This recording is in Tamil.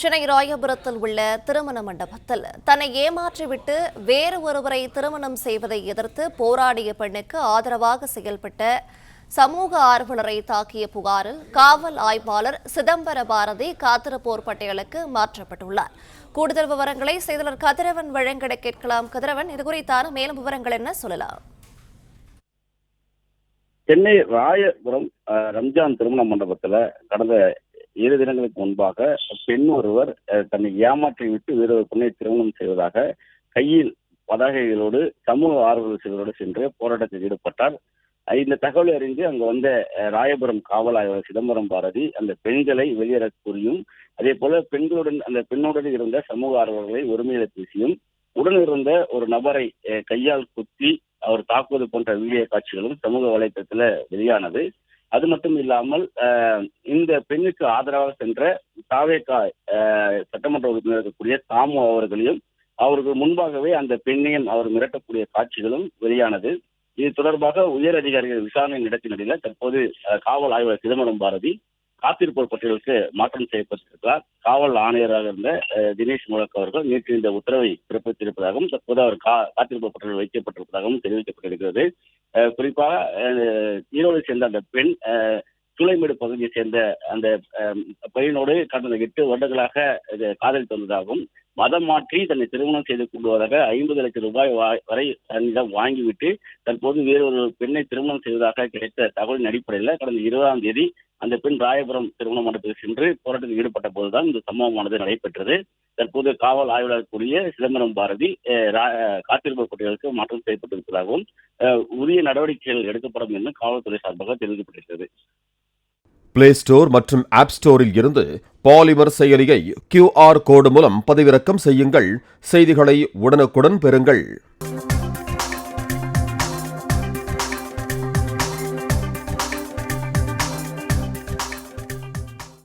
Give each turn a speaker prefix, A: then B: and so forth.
A: சென்னை ராயபுரத்தில் உள்ள திருமண மண்டபத்தில் தன்னை ஏமாற்றிவிட்டு வேறு ஒருவரை திருமணம் செய்வதை எதிர்த்து போராடிய பெண்ணுக்கு ஆதரவாக செயல்பட்ட சமூக ஆர்வலரை தாக்கிய புகாரில் காவல் ஆய்வாளர் சிதம்பர பாரதி காத்திருப்போர் பட்டியலுக்கு மாற்றப்பட்டுள்ளார். கூடுதல் விவரங்களை செய்தியாளர் கதிரவன் வழங்கிட கேட்கலாம். கதிரவன், இது குறித்தான மேலும் விவரங்கள் என்ன சொல்லலாம்?
B: சென்னை ராயபுரம் ரம்ஜான் திருமண மண்டபத்துல கடந்த 7 தினங்களுக்கு முன்பாக பெண் ஒருவர் தன்னை ஏமாற்றி விட்டு வேறொரு பெண்ணை திருமணம் செய்வதாக கையில் பதாகைகளோடு சமூக ஆர்வலர் சிலரோடு சென்று போராட்டத்தில் ஈடுபட்டார். இந்த தகவலை அறிந்து அங்கு வந்த ராயபுரம் காவல் ஆய்வாளர் சிதம்பரம் பாரதி அந்த பெண்களை வெளியேற கூறியும், அதே போல அந்த பெண்ணுடன் இருந்த சமூக ஆர்வலர்களை ஒருமையில பேசியும், உடன் இருந்த ஒரு நபரை கையால் குத்தி அவர் தாக்குவது போன்ற வீடியோ காட்சிகளும் சமூக வலைத்தளத்துல வெளியானது. அது மட்டும் இல்லாமல் இந்த பெண்ணுக்கு ஆதரவாக சென்ற தாவேகா சட்டமன்ற உறுப்பினர் இருக்கக்கூடிய தாமு அவர்களையும் அவர்கள் முன்பாகவே அந்த பெண்ணையும் அவர் மிரட்டக்கூடிய காட்சிகளும் வெளியானது. இது தொடர்பாக உயர் அதிகாரிகள் விசாரணை நடத்திய நிலையில் தற்போது காவல் ஆய்வாளர் சிதம்பரம் பாரதி காத்திருப்போர் பட்டியலுக்கு மாற்றம் செய்யப்பட்டிருக்கிறார். காவல் ஆணையராக இருந்த தினேஷ் முழக் அவர்கள் நேற்று இந்த உத்தரவை பிறப்பித்திருப்பதாகவும் தற்போது அவர் காத்திருப்போர் பட்டியலில் வைக்கப்பட்டிருப்பதாகவும் தெரிவிக்கப்பட்டிருக்கிறது. குறிப்பாக ஈரோடு சேர்ந்த அந்த பெண் சூளைமேடு பகுதியை சேர்ந்த அந்த பையனோடு கடந்த 8 வருடங்களாக காதலித்து வந்ததாகவும், மதம் மாற்றி தன்னை திருமணம் செய்து கொள்வதாக 50 லட்சம் ரூபாய் வரை தன்னிடம் வாங்கிவிட்டு தற்போது வேறொரு பெண்ணை திருமணம் செய்வதாக கிடைத்த தகவலின் அடிப்படையில் கடந்த 20ஆம் தேதி அந்த பெண் ராயபுரம் திருமண மண்டபத்தில் சென்று போராட்டத்தில் ஈடுபட்ட போதுதான் இந்த சம்பவமானது நடைபெற்றது. தற்போது காவல் ஆய்வாளர் கூறிய சிதம்பரம் பாரதி காத்திருப்பு பட்டியலுக்கு மாற்றம் செய்யப்பட்டிருப்பதாகவும் உரிய நடவடிக்கைகள் எடுக்கப்படும் என்று காவல்துறை சார்பாக தெரிவிக்கப்பட்டிருக்கிறது.
C: பிளே ஸ்டோர் மற்றும் ஆப் ஸ்டோரில் இருந்து பாலிமர் செயலியை QR கோடு மூலம் பதிவிறக்கம் செய்யுங்கள். செய்திகளை உடனுக்குடன் பெறுங்கள்.